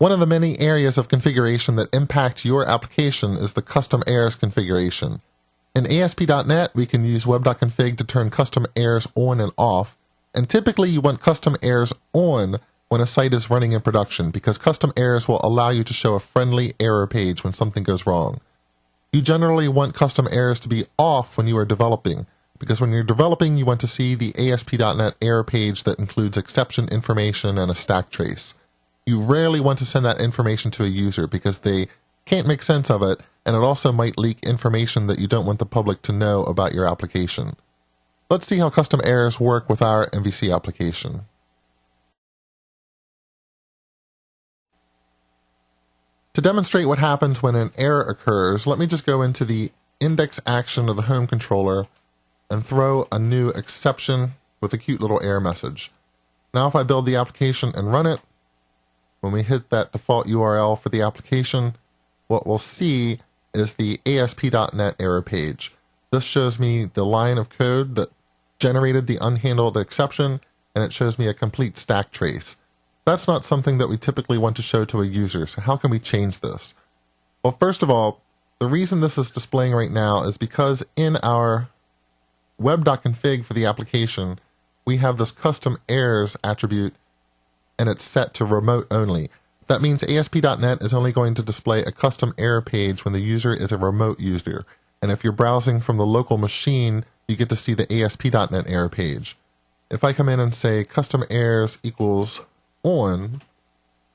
One of the many areas of configuration that impact your application is the custom errors configuration. In ASP.NET, we can use web.config to turn custom errors on and off, and typically you want custom errors on when a site is running in production, because custom errors will allow you to show a friendly error page when something goes wrong. You generally want custom errors to be off when you are developing, because when you're developing you want to see the ASP.NET error page that includes exception information and a stack trace. You rarely want to send that information to a user because they can't make sense of it, and it also might leak information that you don't want the public to know about your application. Let's see how custom errors work with our MVC application. To demonstrate what happens when an error occurs, let me just go into the index action of the home controller and throw a new exception with a cute little error message. Now if I build the application and run it, when we hit that default URL for the application, what we'll see is the ASP.NET error page. This shows me the line of code that generated the unhandled exception, and it shows me a complete stack trace. That's not something that we typically want to show to a user, so how can we change this? Well, first of all, the reason this is displaying right now is because in our web.config for the application, we have this custom errors attribute, and it's set to remote only. That means ASP.NET is only going to display a custom error page when the user is a remote user. And if you're browsing from the local machine, you get to see the ASP.NET error page. If I come in and say custom errors equals on,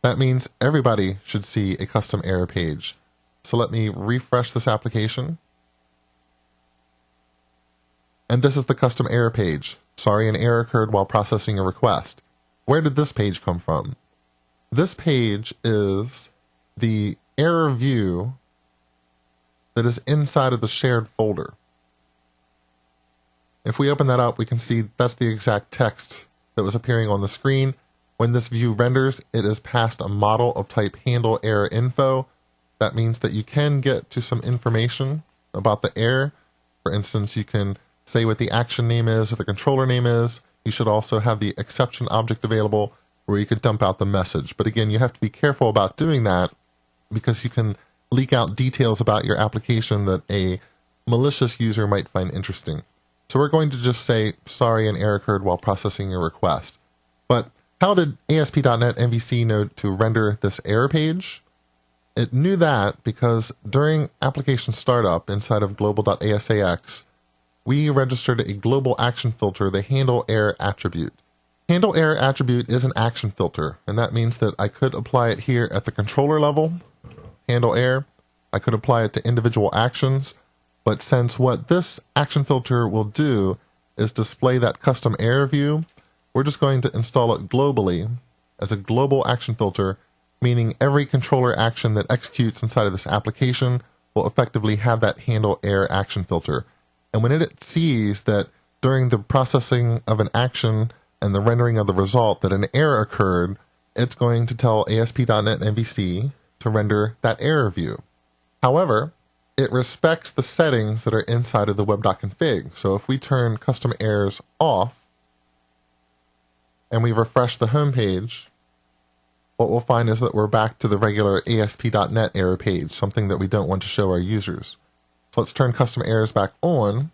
that means everybody should see a custom error page. So let me refresh this application. And this is the custom error page. Sorry, an error occurred while processing a request. Where did this page come from? This page is the error view that is inside of the shared folder. If we open that up, we can see that's the exact text that was appearing on the screen. When this view renders, it is passed a model of type handle error info. That means that you can get to some information about the error. For instance, you can say what the action name is or the controller name is. You should also have the exception object available where you could dump out the message. But again, you have to be careful about doing that because you can leak out details about your application that a malicious user might find interesting. So we're going to just say, sorry, an error occurred while processing your request. But how did ASP.NET MVC know to render this error page? It knew that because during application startup inside of global.asax, we registered a global action filter, the handle error attribute. Handle error attribute is an action filter, and that means that I could apply it here at the controller level, handle error. I could apply it to individual actions, but since what this action filter will do is display that custom error view, we're just going to install it globally as a global action filter, meaning every controller action that executes inside of this application will effectively have that handle error action filter. And when it sees that during the processing of an action and the rendering of the result that an error occurred, it's going to tell ASP.NET MVC to render that error view. However, it respects the settings that are inside of the web.config. So if we turn custom errors off, and we refresh the home page, what we'll find is that we're back to the regular ASP.NET error page, something that we don't want to show our users. So let's turn custom errors back on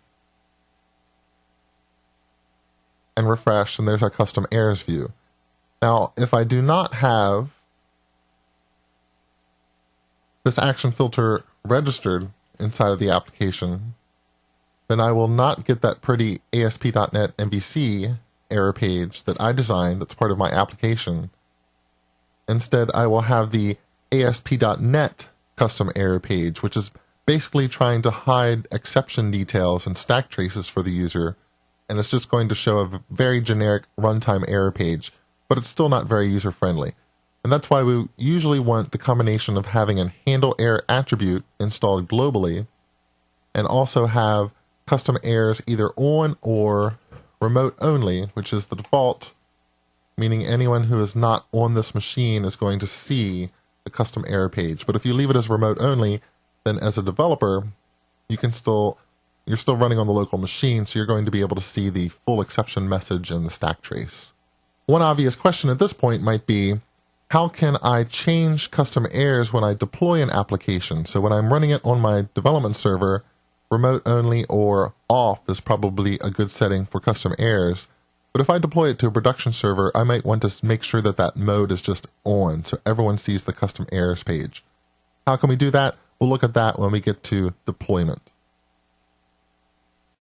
and refresh, and there's our custom errors view. Now, if I do not have this action filter registered inside of the application, then I will not get that pretty ASP.NET MVC error page that I designed that's part of my application. Instead, I will have the ASP.NET custom error page, which is basically trying to hide exception details and stack traces for the user, and it's just going to show a very generic runtime error page, but it's still not very user-friendly. And that's why we usually want the combination of having a handle error attribute installed globally and also have custom errors either on or remote only, which is the default, meaning anyone who is not on this machine is going to see the custom error page. But if you leave it as remote only, then as a developer, you're still running on the local machine, so you're going to be able to see the full exception message and the stack trace. One obvious question at this point might be, how can I change custom errors when I deploy an application? So when I'm running it on my development server, remote only or off is probably a good setting for custom errors. But if I deploy it to a production server, I might want to make sure that that mode is just on so everyone sees the custom errors page. How can we do that? We'll look at that when we get to deployment.